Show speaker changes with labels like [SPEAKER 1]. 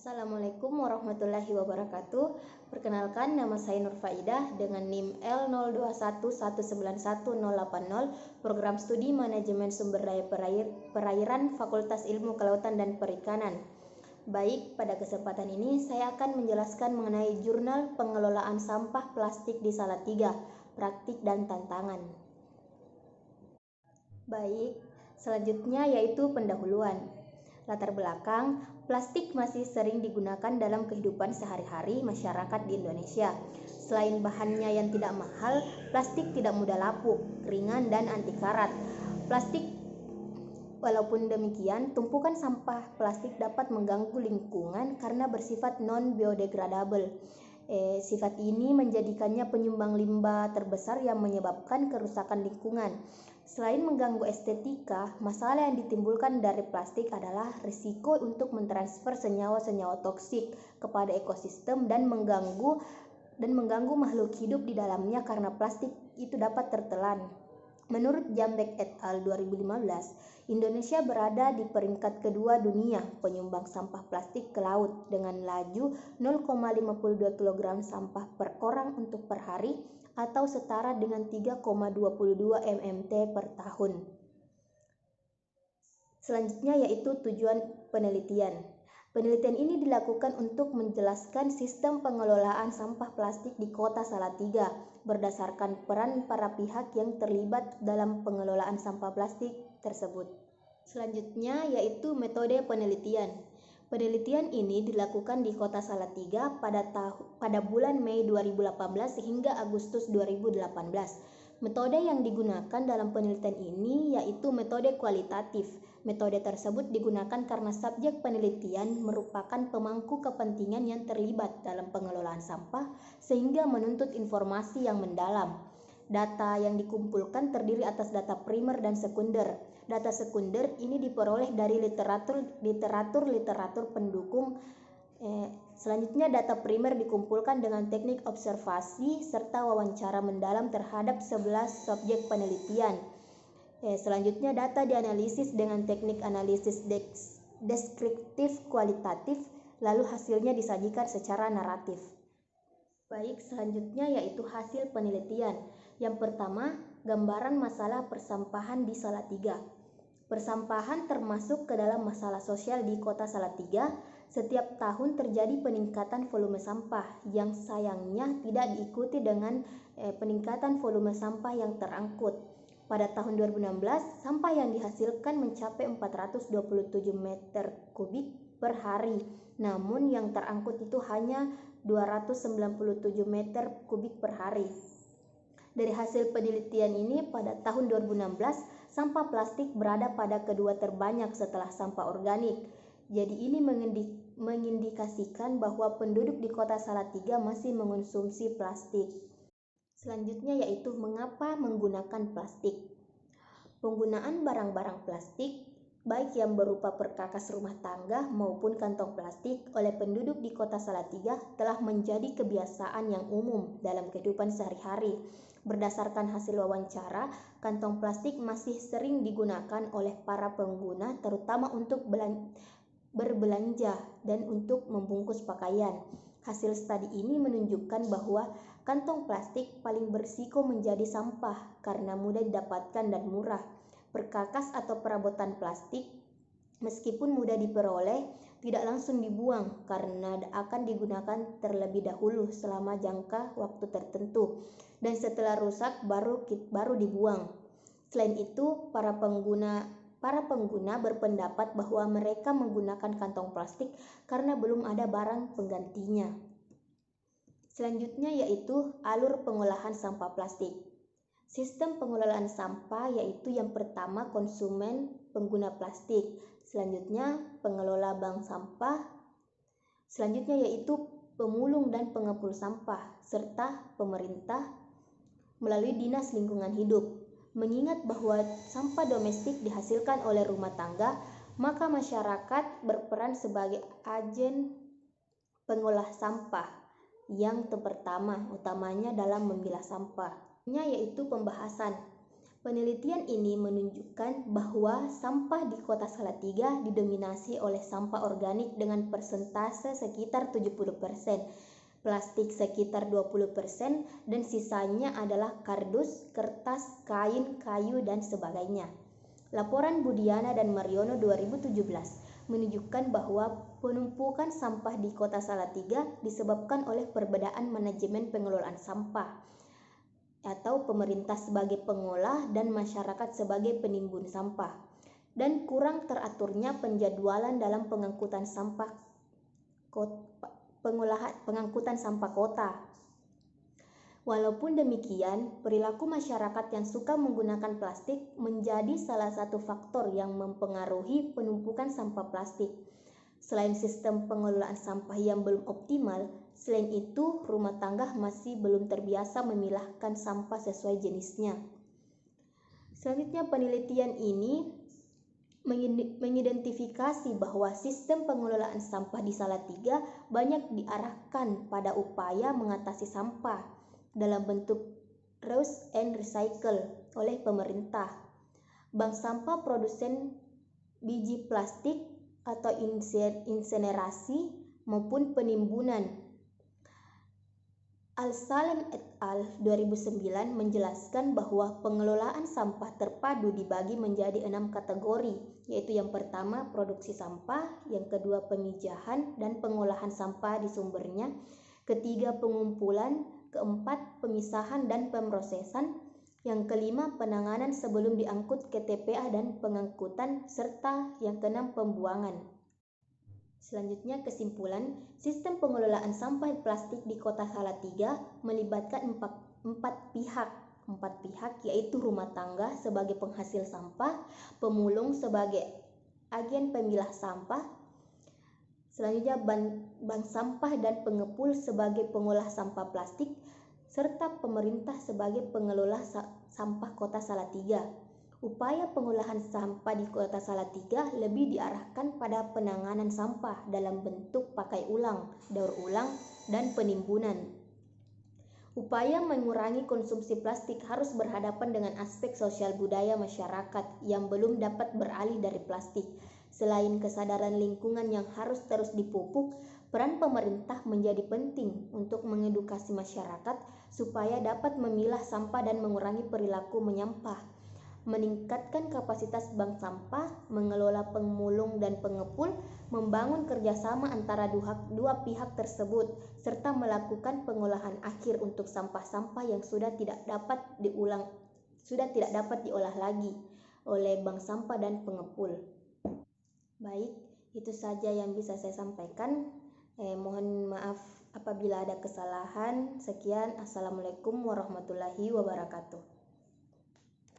[SPEAKER 1] Assalamualaikum warahmatullahi wabarakatuh. Perkenalkan, nama saya Nur Faidah dengan NIM L0211911080, Program Studi Manajemen Sumber Daya Perairan Fakultas Ilmu Kelautan dan Perikanan. Baik, pada kesempatan ini saya akan menjelaskan mengenai Jurnal Pengelolaan Sampah Plastik di Salatiga, Praktik dan Tantangan. Baik, selanjutnya yaitu pendahuluan. Latar belakang, plastik masih sering digunakan dalam kehidupan sehari-hari masyarakat di Indonesia. Selain bahannya yang tidak mahal, plastik tidak mudah lapuk, ringan, dan anti karat. Walaupun demikian, tumpukan sampah plastik dapat mengganggu lingkungan karena bersifat non-biodegradable. Sifat ini menjadikannya penyumbang limbah terbesar yang menyebabkan kerusakan lingkungan. Selain mengganggu estetika, masalah yang ditimbulkan dari plastik adalah risiko untuk mentransfer senyawa-senyawa toksik kepada ekosistem dan mengganggu makhluk hidup di dalamnya karena plastik itu dapat tertelan. Menurut Jambek et al. 2015, Indonesia berada di peringkat kedua dunia penyumbang sampah plastik ke laut dengan laju 0,52 kg sampah per orang untuk per hari atau setara dengan 3,22 MMT per tahun. Selanjutnya yaitu tujuan penelitian. Penelitian ini dilakukan untuk menjelaskan sistem pengelolaan sampah plastik di Kota Salatiga berdasarkan peran para pihak yang terlibat dalam pengelolaan sampah plastik tersebut. Selanjutnya yaitu metode penelitian. Penelitian ini dilakukan di Kota Salatiga pada bulan Mei 2018 hingga Agustus 2018. Metode yang digunakan dalam penelitian ini yaitu metode kualitatif. Metode tersebut digunakan karena subjek penelitian merupakan pemangku kepentingan yang terlibat dalam pengelolaan sampah sehingga menuntut informasi yang mendalam. Data yang dikumpulkan terdiri atas data primer dan sekunder. Data sekunder ini diperoleh dari literatur pendukung. Selanjutnya data primer dikumpulkan dengan teknik observasi serta wawancara mendalam terhadap 11 subjek penelitian. Selanjutnya data dianalisis dengan teknik analisis deskriptif kualitatif, lalu hasilnya disajikan secara naratif. Baik, selanjutnya yaitu hasil penelitian. Yang pertama, gambaran masalah persampahan di Salatiga. Persampahan termasuk ke dalam masalah sosial di Kota Salatiga. Setiap tahun terjadi peningkatan volume sampah yang sayangnya tidak diikuti dengan peningkatan volume sampah yang terangkut. Pada tahun 2016, sampah yang dihasilkan mencapai 427 meter kubik per hari. Namun yang terangkut itu hanya 297 meter kubik per hari. Dari hasil penelitian ini, pada tahun 2016, sampah plastik berada pada kedua terbanyak setelah sampah organik. Jadi ini mengindikasikan bahwa penduduk di Kota Salatiga masih mengonsumsi plastik. Selanjutnya yaitu mengapa menggunakan plastik. Penggunaan barang-barang plastik, baik yang berupa perkakas rumah tangga maupun kantong plastik oleh penduduk di Kota Salatiga telah menjadi kebiasaan yang umum dalam kehidupan sehari-hari. Berdasarkan hasil wawancara, kantong plastik masih sering digunakan oleh para pengguna terutama untuk berbelanja dan untuk membungkus pakaian. Hasil studi ini menunjukkan bahwa kantong plastik paling berisiko menjadi sampah karena mudah didapatkan dan murah. Perkakas atau perabotan plastik meskipun mudah diperoleh, tidak langsung dibuang karena akan digunakan terlebih dahulu selama jangka waktu tertentu dan setelah rusak baru dibuang. Selain itu, para pengguna berpendapat bahwa mereka menggunakan kantong plastik karena belum ada barang penggantinya. Selanjutnya yaitu alur pengolahan sampah plastik. Sistem pengelolaan sampah yaitu yang pertama konsumen pengguna plastik, selanjutnya pengelola bank sampah, selanjutnya yaitu pemulung dan pengepul sampah, serta pemerintah melalui Dinas Lingkungan Hidup. Mengingat bahwa sampah domestik dihasilkan oleh rumah tangga, maka masyarakat berperan sebagai agen pengolah sampah yang utamanya dalam memilah sampah. Yaitu pembahasan. Penelitian ini menunjukkan bahwa sampah di Kota Salatiga didominasi oleh sampah organik dengan persentase sekitar 70%, plastik sekitar 20%, dan sisanya adalah kardus, kertas, kain, kayu, dan sebagainya. Laporan Budiana dan Mariono 2017 menunjukkan bahwa penumpukan sampah di Kota Salatiga disebabkan oleh perbedaan manajemen pengelolaan sampah atau pemerintah sebagai pengolah dan masyarakat sebagai penimbun sampah, dan kurang teraturnya penjadwalan dalam pengangkutan sampah kota. Walaupun demikian, perilaku masyarakat yang suka menggunakan plastik menjadi salah satu faktor yang mempengaruhi penumpukan sampah plastik. Selain sistem pengelolaan sampah yang belum optimal, selain itu rumah tangga masih belum terbiasa memilahkan sampah sesuai jenisnya. Selanjutnya, penelitian ini mengidentifikasi bahwa sistem pengelolaan sampah di Salatiga banyak diarahkan pada upaya mengatasi sampah dalam bentuk reuse and recycle oleh pemerintah, bank sampah produsen biji plastik atau insenerasi maupun penimbunan. Al-Salem et al. 2009 menjelaskan bahwa pengelolaan sampah terpadu dibagi menjadi 6 kategori, yaitu yang pertama produksi sampah, yang kedua pemijahan dan pengolahan sampah di sumbernya, ketiga pengumpulan, keempat pemisahan dan pemrosesan, yang kelima penanganan sebelum diangkut ke TPA dan pengangkutan, serta yang keenam pembuangan. Selanjutnya, kesimpulan, sistem pengelolaan sampah plastik di Kota Salatiga melibatkan empat pihak, yaitu rumah tangga sebagai penghasil sampah, pemulung sebagai agen pemilah sampah, selanjutnya bank sampah dan pengepul sebagai pengolah sampah plastik, serta pemerintah sebagai pengelola sampah Kota Salatiga. Upaya pengolahan sampah di Kota Salatiga lebih diarahkan pada penanganan sampah dalam bentuk pakai ulang, daur ulang, dan penimbunan. Upaya mengurangi konsumsi plastik harus berhadapan dengan aspek sosial budaya masyarakat yang belum dapat beralih dari plastik. Selain kesadaran lingkungan yang harus terus dipupuk, peran pemerintah menjadi penting untuk mengedukasi masyarakat supaya dapat memilah sampah dan mengurangi perilaku menyampah, meningkatkan kapasitas bank sampah, mengelola pemulung dan pengepul, membangun kerjasama antara dua pihak tersebut, serta melakukan pengolahan akhir untuk sampah-sampah yang sudah tidak dapat diolah lagi oleh bank sampah dan pengepul. Baik, itu saja yang bisa saya sampaikan. Mohon maaf apabila ada kesalahan. Sekian, Assalamualaikum warahmatullahi wabarakatuh.